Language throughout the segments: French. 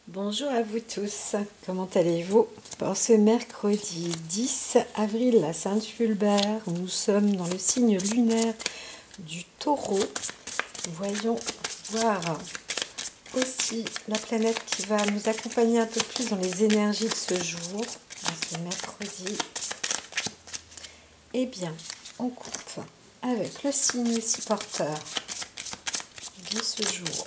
Bonjour à vous tous, comment allez-vous? Pour ce mercredi 10 avril à Saint-Fulbert, nous sommes dans le signe lunaire du Taureau. Voyons voir aussi la planète qui va nous accompagner un peu plus dans les énergies de ce jour, dans ce mercredi. Eh bien, on coupe avec le signe ici porteur de ce jour.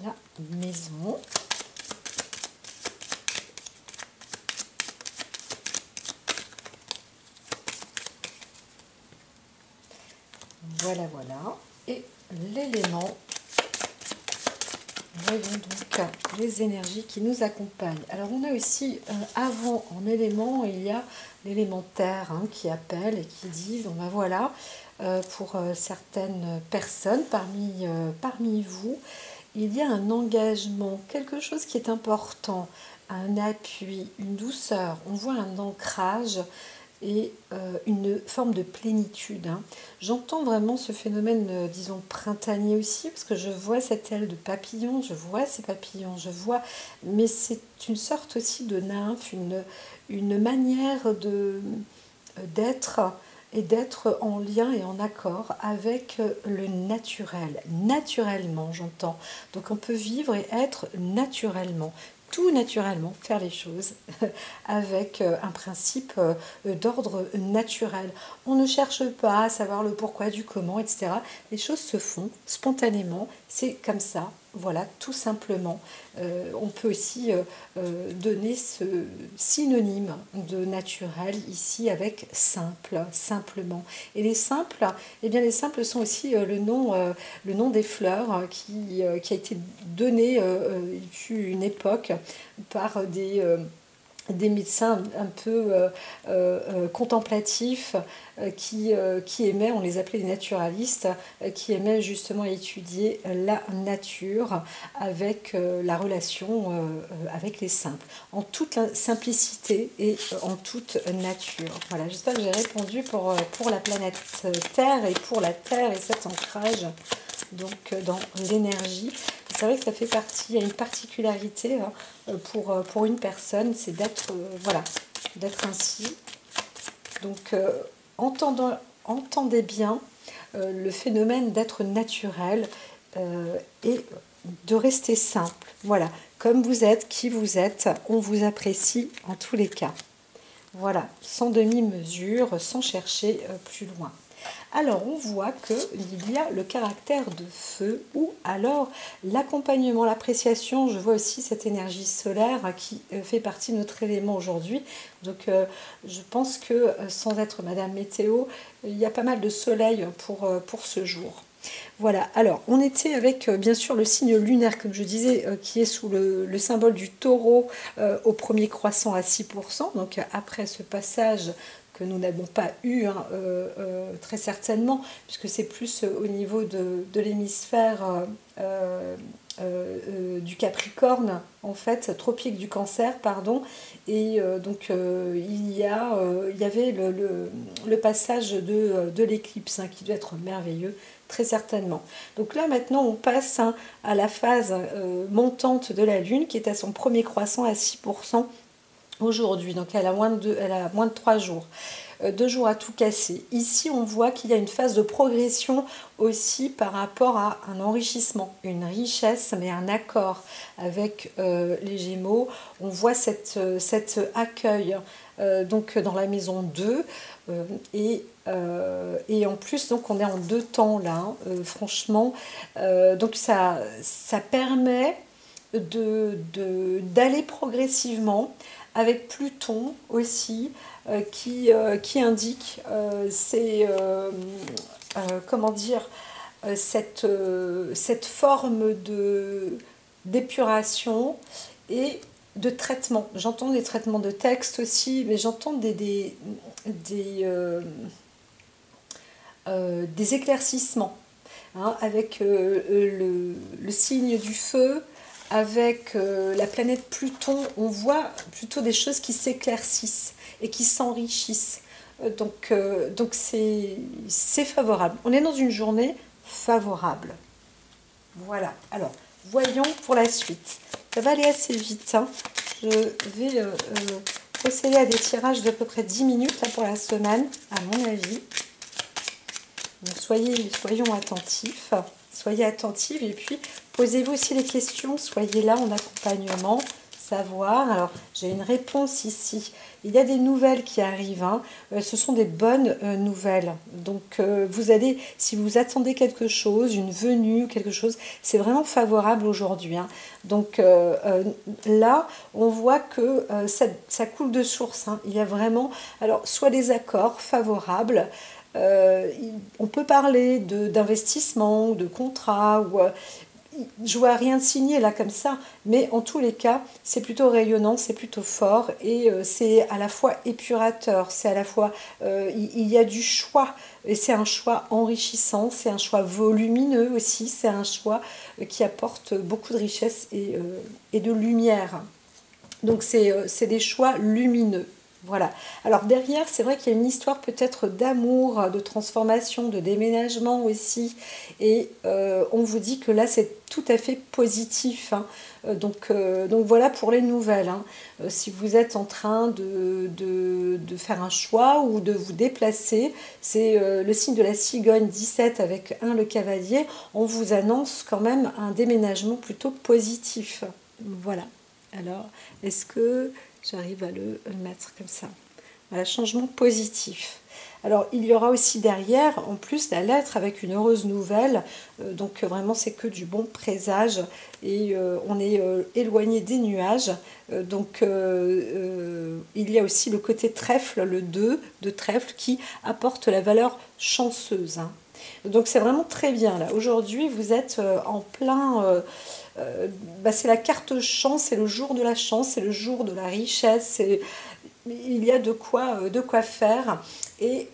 La maison. Voilà, voilà. Et l'élément. Voyons donc les énergies qui nous accompagnent. Alors on a aussi, avant en élément, il y a l'élément terre qui appelle et qui dit, bon ben voilà, pour certaines personnes parmi vous, il y a un engagement, quelque chose qui est important, un appui, une douceur, on voit un ancrage et une forme de plénitude. J'entends vraiment ce phénomène, disons, printanier aussi, parce que je vois cette aile de papillon, je vois ces papillons, je vois, mais c'est une sorte aussi de nymphe, une manière d'être et d'être en lien et en accord avec le naturel. Naturellement, j'entends. Donc on peut vivre et être naturellement, tout naturellement, faire les choses avec un principe d'ordre naturel. On ne cherche pas à savoir le pourquoi du comment, etc. Les choses se font spontanément, c'est comme ça, voilà, tout simplement. On peut aussi donner ce synonyme de naturel ici avec simple, simplement. Et les simples, eh bien les simples sont aussi le nom des fleurs qui a été donné, il fut une époque, par des médecins un peu contemplatifs qui aimaient, on les appelait les naturalistes, qui aimaient justement étudier la nature avec la relation avec les simples, en toute simplicité et en toute nature. Voilà, j'espère que j'ai répondu pour la planète Terre et pour la Terre et cet ancrage donc dans l'énergie. C'est vrai que ça fait partie, il y a une particularité pour une personne, c'est d'être voilà, d'être ainsi. Donc entendez bien le phénomène d'être naturel et de rester simple. Voilà, comme vous êtes, qui vous êtes, on vous apprécie en tous les cas. Voilà, sans demi-mesure, sans chercher plus loin. Alors on voit qu'il y a le caractère de feu ou alors l'accompagnement, l'appréciation. Je vois aussi cette énergie solaire qui fait partie de notre élément aujourd'hui. Donc je pense que sans être Madame Météo, il y a pas mal de soleil pour ce jour. Voilà, alors on était avec bien sûr le signe lunaire, comme je disais, qui est sous le symbole du taureau au premier croissant à 6%. Donc après ce passage que nous n'avons pas eu très certainement, puisque c'est plus au niveau de l'hémisphère du Capricorne, en fait, tropique du Cancer, pardon, et donc il y avait le passage de l'éclipse qui doit être merveilleux, très certainement. Donc là maintenant on passe à la phase montante de la Lune qui est à son premier croissant à 6% aujourd'hui, donc elle a moins de 3 jours. 2 jours à tout casser. Ici, on voit qu'il y a une phase de progression aussi par rapport à un enrichissement, une richesse, mais un accord avec les Gémeaux. On voit cet accueil donc dans la maison 2 et en plus donc on est en 2 temps là, franchement. Donc ça permet d'aller progressivement avec Pluton aussi qui indique comment dire cette forme d'épuration et de traitement. J'entends des traitements de texte aussi, mais j'entends des éclaircissements avec le signe du feu, avec la planète Pluton. On voit plutôt des choses qui s'éclaircissent et qui s'enrichissent. Donc c'est favorable. On est dans une journée favorable. Voilà, alors, voyons pour la suite. Ça va aller assez vite, hein. Je vais procéder à des tirages d'à peu près 10 minutes là, pour la semaine, à mon avis. Donc, soyons attentifs. Soyez attentifs et puis posez-vous aussi les questions. Soyez là en accompagnement. Savoir. Alors, j'ai une réponse ici. Il y a des nouvelles qui arrivent. Hein. Ce sont des bonnes nouvelles. Donc, vous allez, si vous attendez quelque chose, une venue, quelque chose, c'est vraiment favorable aujourd'hui. Hein. Donc, là, on voit que ça coule de source. Hein. Il y a vraiment, alors, soit des accords favorables. On peut parler d'investissement, de contrat, ou je vois rien de signé là comme ça, mais en tous les cas, c'est plutôt rayonnant, c'est plutôt fort et c'est à la fois épurateur, c'est à la fois, il y a du choix et c'est un choix enrichissant, c'est un choix volumineux aussi, c'est un choix qui apporte beaucoup de richesse et de lumière. Donc c'est des choix lumineux. Voilà. Alors derrière, c'est vrai qu'il y a une histoire peut-être d'amour, de transformation, de déménagement aussi. Et on vous dit que là, c'est tout à fait positif. Hein. Donc voilà pour les nouvelles. Hein. Si vous êtes en train de faire un choix ou de vous déplacer, c'est le signe de la cigogne 17 avec 1 le cavalier. On vous annonce quand même un déménagement plutôt positif. Voilà. Alors, est-ce que j'arrive à le mettre comme ça? Voilà, changement positif. Alors, il y aura aussi derrière, en plus, la lettre avec une heureuse nouvelle. Donc, vraiment, c'est que du bon présage. Et on est éloigné des nuages. Donc, il y a aussi le côté trèfle, le 2 de trèfle, qui apporte la valeur chanceuse. Hein. Donc, c'est vraiment très bien. Là, aujourd'hui, vous êtes en plein... c'est la carte chance, c'est le jour de la chance, c'est le jour de la richesse, il y a de quoi faire. Et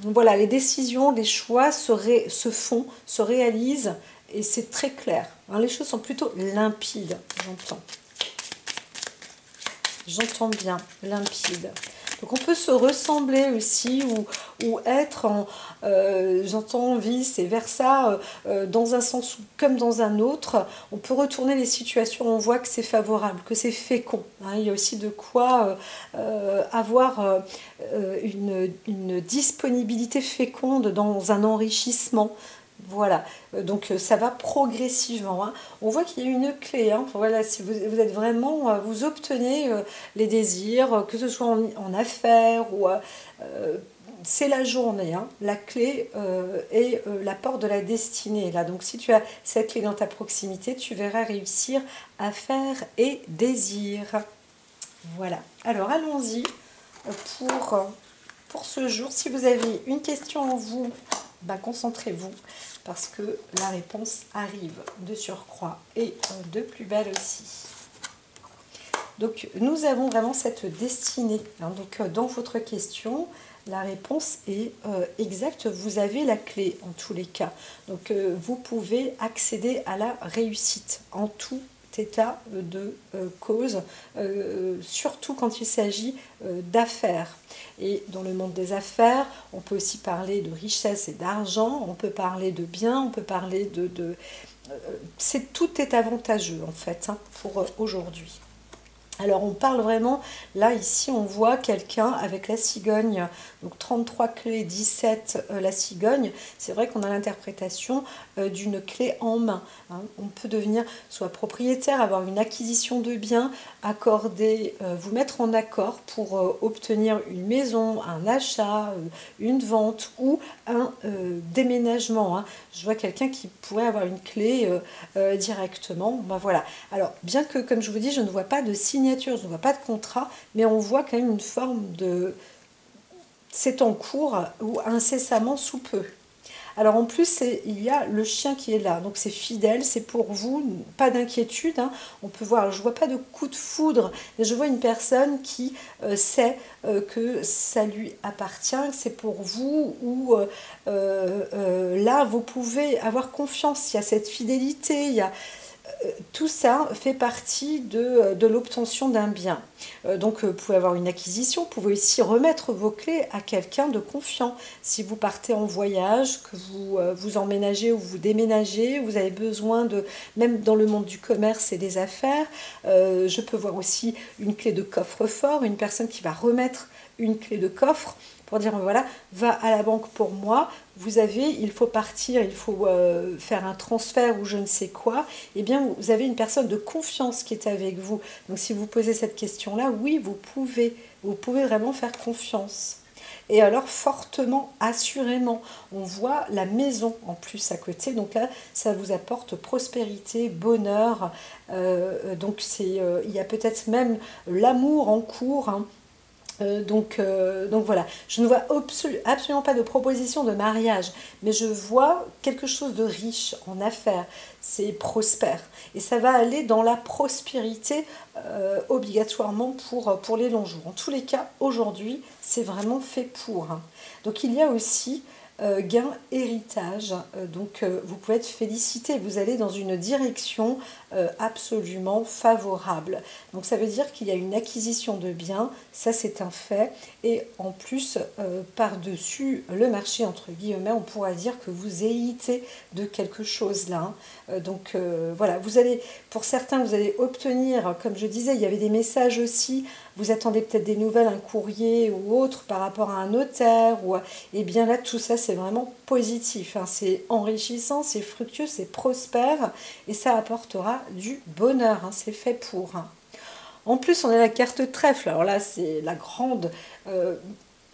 voilà, les décisions, les choix se font, se réalisent, et c'est très clair. Hein, les choses sont plutôt limpides, j'entends. J'entends bien, limpide. Donc on peut se ressembler aussi ou être en, j'entends vice et versa, dans un sens comme dans un autre. On peut retourner les situations, on voit que c'est favorable, que c'est fécond. Hein. Il y a aussi de quoi avoir une disponibilité féconde dans un enrichissement. Voilà, donc ça va progressivement. Hein. On voit qu'il y a une clé. Hein. Voilà, si vous êtes vraiment, vous obtenez les désirs, que ce soit en affaires ou c'est la journée. Hein. La clé est la porte de la destinée. Là, donc si tu as cette clé dans ta proximité, tu verras réussir affaires et désirs. Voilà. Alors allons-y pour ce jour. Si vous avez une question en vous, concentrez-vous parce que la réponse arrive de surcroît et de plus belle aussi. Donc nous avons vraiment cette destinée. Hein. Donc dans votre question, la réponse est exacte. Vous avez la clé en tous les cas. Donc vous pouvez accéder à la réussite en tout état de cause, surtout quand il s'agit d'affaires. Et dans le monde des affaires, on peut aussi parler de richesse et d'argent, on peut parler de biens, on peut parler tout est avantageux en fait hein, pour aujourd'hui. Alors on parle vraiment, là ici on voit quelqu'un avec la cigogne, donc 33 clés, 17 la cigogne, c'est vrai qu'on a l'interprétation d'une clé en main. Hein. On peut devenir soit propriétaire, avoir une acquisition de biens, accorder, vous mettre en accord pour obtenir une maison, un achat, une vente ou un déménagement. Hein. Je vois quelqu'un qui pourrait avoir une clé directement. Voilà. Alors bien que comme je vous dis, je ne vois pas de signature, je ne vois pas de contrat, mais on voit quand même une forme de... c'est en cours ou incessamment sous peu. Alors en plus, il y a le chien qui est là, donc c'est fidèle, c'est pour vous, pas d'inquiétude. Hein. On peut voir, je ne vois pas de coup de foudre, mais je vois une personne qui sait que ça lui appartient, c'est pour vous, ou là, vous pouvez avoir confiance, il y a cette fidélité, il y a... Tout ça fait partie de l'obtention d'un bien. Donc vous pouvez avoir une acquisition, vous pouvez aussi remettre vos clés à quelqu'un de confiant. Si vous partez en voyage, que vous vous emménagez ou vous déménagez, vous avez besoin de, même dans le monde du commerce et des affaires, je peux voir aussi une clé de coffre-fort, une personne qui va remettre une clé de coffre pour dire voilà, va à la banque pour moi, vous avez, il faut partir, il faut faire un transfert ou je ne sais quoi, eh bien vous avez une personne de confiance qui est avec vous. Donc si vous posez cette question-là, oui, vous pouvez vraiment faire confiance. Et alors fortement, assurément, on voit la maison en plus à côté, donc là ça vous apporte prospérité, bonheur, donc il y a peut-être même l'amour en cours, hein. Donc voilà, je ne vois absolument pas de proposition de mariage, mais je vois quelque chose de riche en affaires, c'est prospère. Et ça va aller dans la prospérité obligatoirement pour les longs jours. En tous les cas, aujourd'hui, c'est vraiment fait pour, hein. Donc il y a aussi gain héritage, donc vous pouvez être félicité, vous allez dans une direction absolument favorable. Donc ça veut dire qu'il y a une acquisition de biens, ça c'est un fait, et en plus par-dessus le marché entre guillemets, on pourra dire que vous héritez de quelque chose là, hein. Donc voilà, vous allez, pour certains vous allez obtenir, comme je disais, il y avait des messages aussi, vous attendez peut-être des nouvelles, un courrier ou autre par rapport à un notaire, ou et bien là tout ça c'est vraiment positif, hein. C'est enrichissant, c'est fructueux, c'est prospère et ça apportera du bonheur, hein. C'est fait pour, hein. En plus on a la carte trèfle, alors là c'est la grande,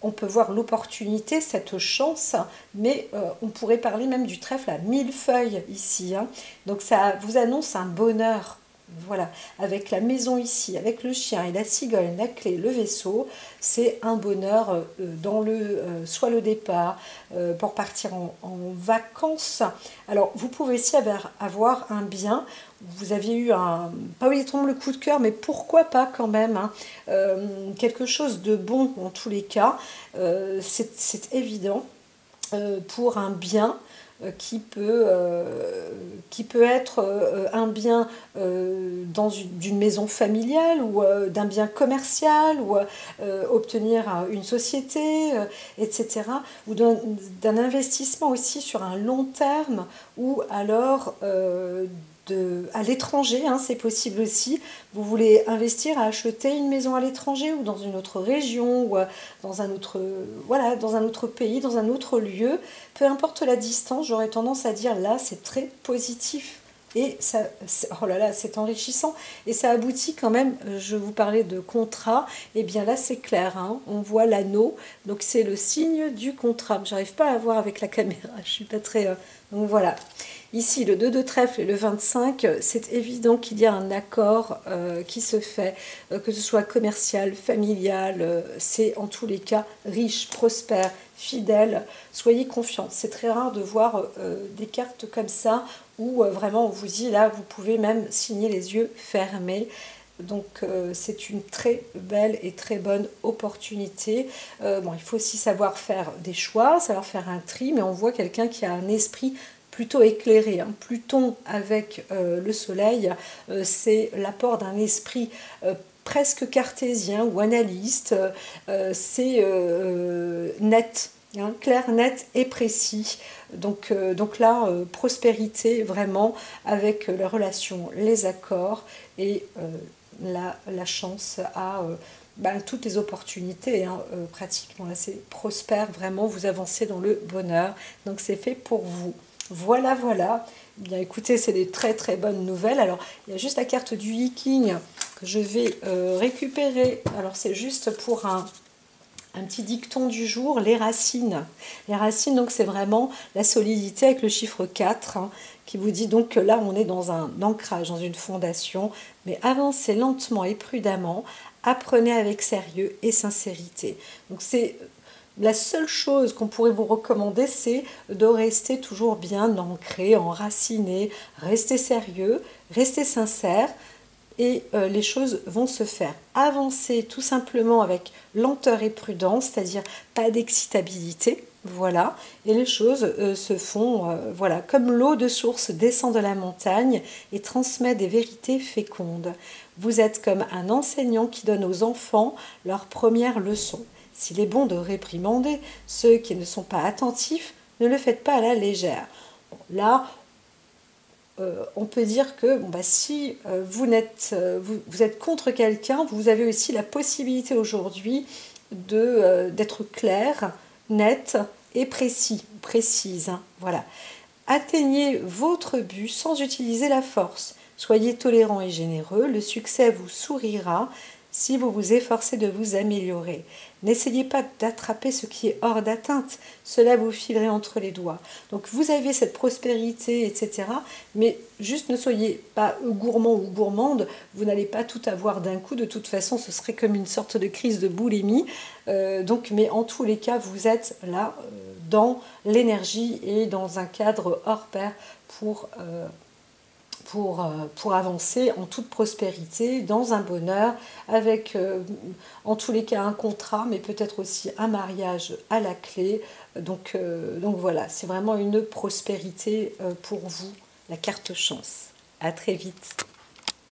on peut voir l'opportunité, cette chance, mais on pourrait parler même du trèfle à 1000 feuilles ici, hein. Donc ça vous annonce un bonheur. Voilà, avec la maison ici, avec le chien et la cigogne, la clé, le vaisseau, c'est un bonheur dans soit le départ, pour partir en vacances. Alors, vous pouvez aussi avoir un bien, vous aviez eu pas obligatoirement le coup de cœur, mais pourquoi pas quand même, hein, quelque chose de bon en tous les cas, c'est évident, pour un bien qui peut être un bien d'une maison familiale ou d'un bien commercial ou obtenir une société, etc. Ou d'un investissement aussi sur un long terme ou alors à l'étranger, hein, c'est possible aussi. Vous voulez investir à acheter une maison à l'étranger ou dans une autre région ou dans un autre, voilà, dans un autre pays, dans un autre lieu. Peu importe la distance, j'aurais tendance à dire là, c'est très positif. Et ça, oh là là, c'est enrichissant. Et ça aboutit quand même, je vous parlais de contrat, et bien là c'est clair, hein, on voit l'anneau, donc c'est le signe du contrat. J'arrive pas à voir avec la caméra, je suis pas très... donc voilà. Ici, le 2 de trèfle et le 25, c'est évident qu'il y a un accord qui se fait, que ce soit commercial, familial, c'est en tous les cas riche, prospère, fidèle. Soyez confiants. C'est très rare de voir des cartes comme ça où vraiment on vous dit là, vous pouvez même signer les yeux fermés. Donc c'est une très belle et très bonne opportunité. Bon, il faut aussi savoir faire des choix, savoir faire un tri, mais on voit quelqu'un qui a un esprit plutôt éclairé, hein. Pluton avec le soleil, c'est l'apport d'un esprit presque cartésien ou analyste, c'est net, hein, clair, net et précis. Donc là, prospérité vraiment avec les relations, les accords et la chance à... toutes les opportunités, hein, pratiquement. Là, c'est prospère, vraiment, vous avancez dans le bonheur. Donc, c'est fait pour vous. Voilà, voilà. Bien, écoutez, c'est des très très bonnes nouvelles. Alors, il y a juste la carte du Viking que je vais récupérer. Alors, c'est juste pour un petit dicton du jour, les racines. Les racines, donc, c'est vraiment la solidité avec le chiffre 4, hein, qui vous dit donc que là, on est dans un ancrage, dans une fondation, mais avancez lentement et prudemment, apprenez avec sérieux et sincérité. Donc, c'est... La seule chose qu'on pourrait vous recommander, c'est de rester toujours bien ancré, enraciné, rester sérieux, rester sincère, et les choses vont se faire. Avancer tout simplement avec lenteur et prudence, c'est-à-dire pas d'excitabilité, Voilà, et les choses se font, voilà, comme l'eau de source descend de la montagne et transmet des vérités fécondes. Vous êtes comme un enseignant qui donne aux enfants leur première leçon. S'il est bon de réprimander ceux qui ne sont pas attentifs, ne le faites pas à la légère. Bon, là, on peut dire que bon, bah, si vous êtes contre quelqu'un, vous avez aussi la possibilité aujourd'hui d'être clair, net et précise. Hein, voilà. Atteignez votre but sans utiliser la force. Soyez tolérant et généreux, le succès vous sourira si vous vous efforcez de vous améliorer. N'essayez pas d'attraper ce qui est hors d'atteinte, cela vous filerait entre les doigts. Donc vous avez cette prospérité, etc. Mais juste ne soyez pas gourmand ou gourmande, vous n'allez pas tout avoir d'un coup, de toute façon ce serait comme une sorte de crise de boulimie. Mais en tous les cas, vous êtes là dans l'énergie et dans un cadre hors pair pour avancer en toute prospérité, dans un bonheur, avec en tous les cas un contrat, mais peut-être aussi un mariage à la clé. Donc voilà, c'est vraiment une prospérité pour vous, la carte chance. À très vite.